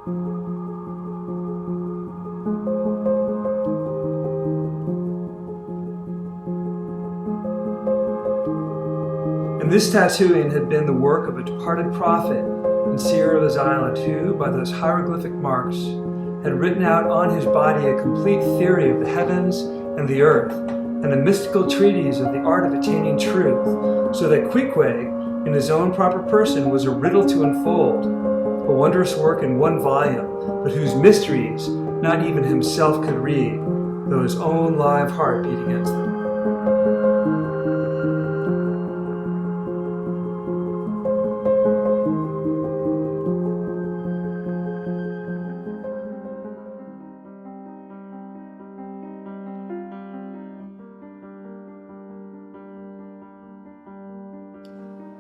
And this tattooing had been the work of a departed prophet in Sierra Leone's island who, by those hieroglyphic marks, had written out on his body a complete theory of the heavens and the earth, and a mystical treatise of the art of attaining truth, so that Queequeg, in his own proper person, was a riddle to unfold, a wondrous work in one volume, but whose mysteries not even himself could read, though his own live heart beat against them.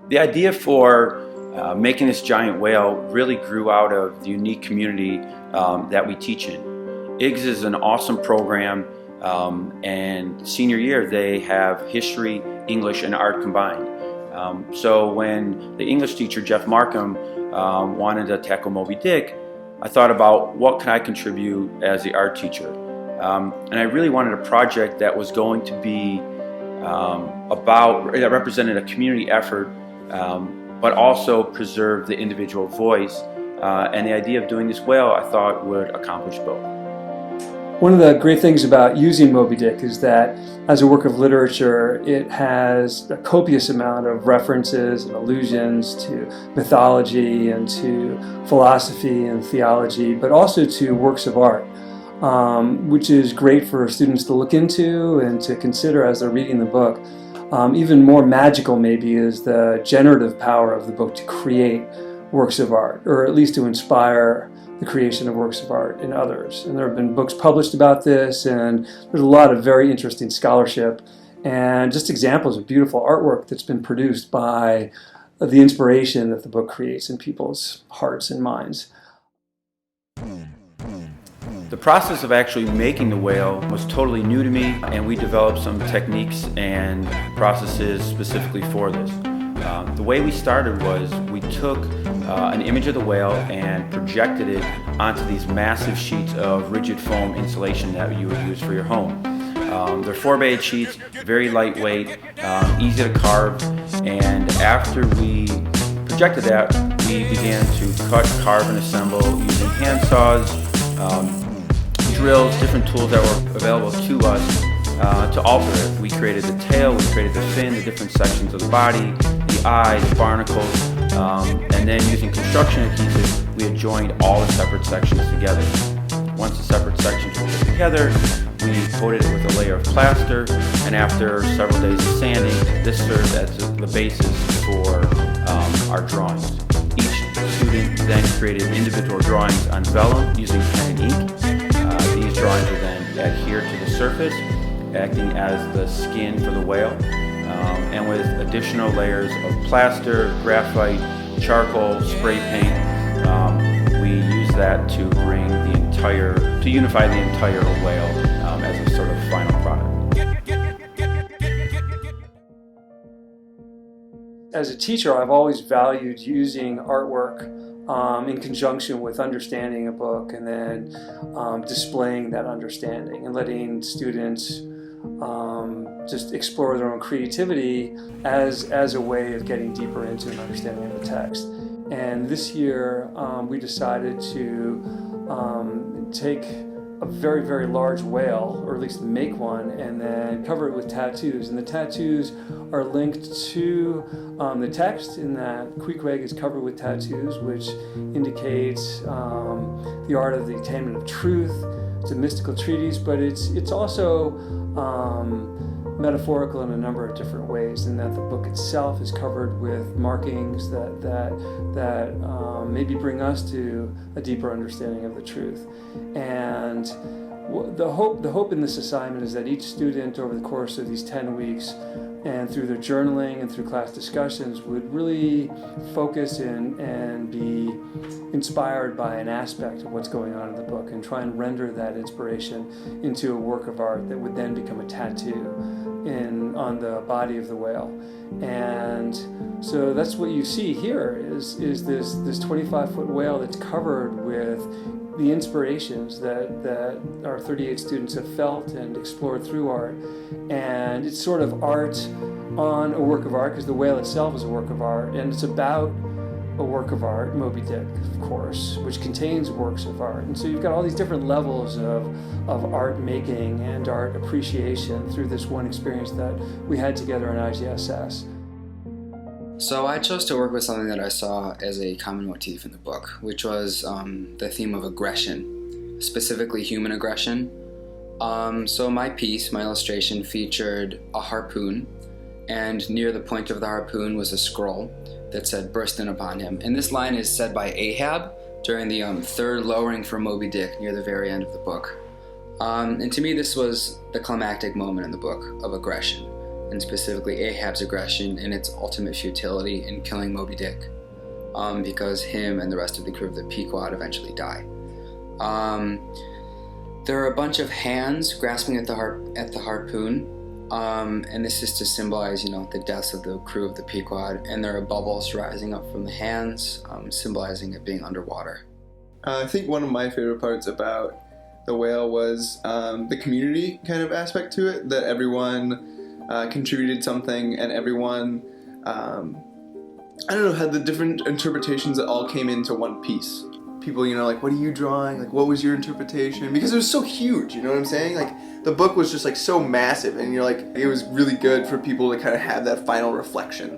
The idea for making this giant whale really grew out of the unique community that we teach in. IGS is an awesome program, and senior year they have history, English, and art combined. So when the English teacher, Jeff Markham, wanted to tackle Moby Dick, I thought about what can I contribute as the art teacher. And I really wanted a project that was going to be that represented a community effort, but also preserve the individual voice. And the idea of doing this whale, I thought, would accomplish both. One of the great things about using Moby Dick is that as a work of literature, it has a copious amount of references and allusions to mythology and to philosophy and theology, but also to works of art, which is great for students to look into and to consider as they're reading the book. Even more magical maybe is the generative power of the book to create works of art, or at least to inspire the creation of works of art in others. And there have been books published about this, and there's a lot of very interesting scholarship and just examples of beautiful artwork that's been produced by the inspiration that the book creates in people's hearts and minds. The process of actually making the whale was totally new to me, and we developed some techniques and processes specifically for this. The way we started was we took an image of the whale and projected it onto these massive sheets of rigid foam insulation that you would use for your home. They're 4x8 sheets, very lightweight, easy to carve, and after we projected that, we began to cut, carve, and assemble using hand saws, drills, different tools that were available to us to alter it. We created the tail, we created the fin, the different sections of the body, the eye, the barnacles, and then using construction adhesive, we had joined all the separate sections together. Once the separate sections were put together, we coated it with a layer of plaster, and after several days of sanding, this served as the basis for our drawings. Each student then created individual drawings on vellum using pen and ink. These drawings are then adhered to the surface, acting as the skin for the whale, and with additional layers of plaster, graphite, charcoal, spray paint, we use that to bring to unify the entire whale as a sort of final product. As a teacher, I've always valued using artwork in conjunction with understanding a book, and then displaying that understanding and letting students just explore their own creativity as a way of getting deeper into an understanding of the text. And this year we decided to take a very, very large whale, or at least make one, and then cover it with tattoos. And the tattoos are linked to the text, in that Queequeg is covered with tattoos, which indicates the art of the attainment of truth. It's a mystical treatise, but it's also metaphorical in a number of different ways, in that the book itself is covered with markings that maybe bring us to a deeper understanding of the truth. And the hope in this assignment is that each student over the course of these 10 weeks and through their journaling and through class discussions would really focus and be inspired by an aspect of what's going on in the book and try and render that inspiration into a work of art that would then become a tattoo on the body of the whale. And so that's what you see here is this 25-foot whale that's covered with the inspirations that our 38 students have felt and explored through art. And it's sort of art on a work of art, because the whale itself is a work of art, and it's about a work of art, Moby Dick, of course, which contains works of art. And so you've got all these different levels of art making and art appreciation through this one experience that we had together in IGSS. So I chose to work with something that I saw as a common motif in the book, which was the theme of aggression, specifically human aggression. So my piece, my illustration, featured a harpoon, and near the point of the harpoon was a scroll that said, "Burst in upon him." And this line is said by Ahab during the third lowering for Moby Dick near the very end of the book. And to me, this was the climactic moment in the book of aggression, and specifically Ahab's aggression and its ultimate futility in killing Moby Dick, because him and the rest of the crew of the Pequod eventually die. There are a bunch of hands grasping at the harpoon, and this is to symbolize, the deaths of the crew of the Pequod, and there are bubbles rising up from the hands, symbolizing it being underwater. I think one of my favorite parts about the whale was the community kind of aspect to it, that everyone contributed something, and everyone, had the different interpretations that all came into one piece. People, like, what are you drawing? Like, what was your interpretation? Because it was so huge, you know what I'm saying? Like, the book was just, like, so massive, and it was really good for people to kind of have that final reflection.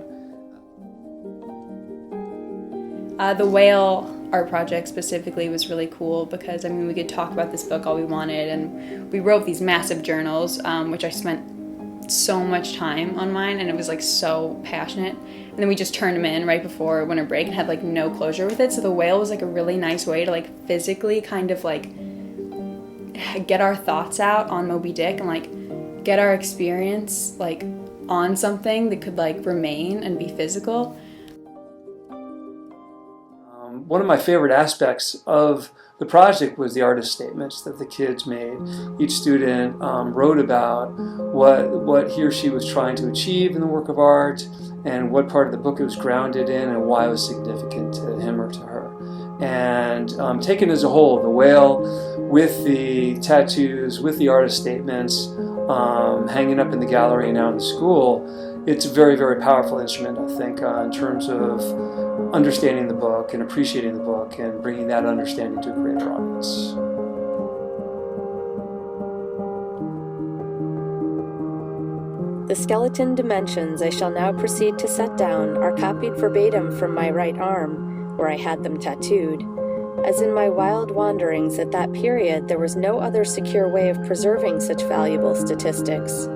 The whale art project specifically was really cool because, we could talk about this book all we wanted, and we wrote these massive journals, which I spent so much time on mine, and it was so passionate, and then we just turned them in right before winter break and had no closure with it. So the whale was a really nice way to physically kind of get our thoughts out on Moby Dick and get our experience on something that could remain and be physical. One of my favorite aspects of the project was the artist statements that the kids made. Each student wrote about what he or she was trying to achieve in the work of art, and what part of the book it was grounded in, and why it was significant to him or to her. And taken as a whole, the whale with the tattoos, with the artist statements, hanging up in the gallery now in the school, it's a very, very powerful instrument, I think, in terms of understanding the book and appreciating the book and bringing that understanding to a greater audience. The skeleton dimensions I shall now proceed to set down are copied verbatim from my right arm, where I had them tattooed. As in my wild wanderings at that period, there was no other secure way of preserving such valuable statistics.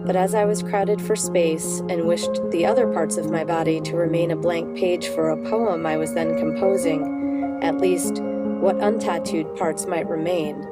But as I was crowded for space and wished the other parts of my body to remain a blank page for a poem I was then composing, at least what untattooed parts might remain,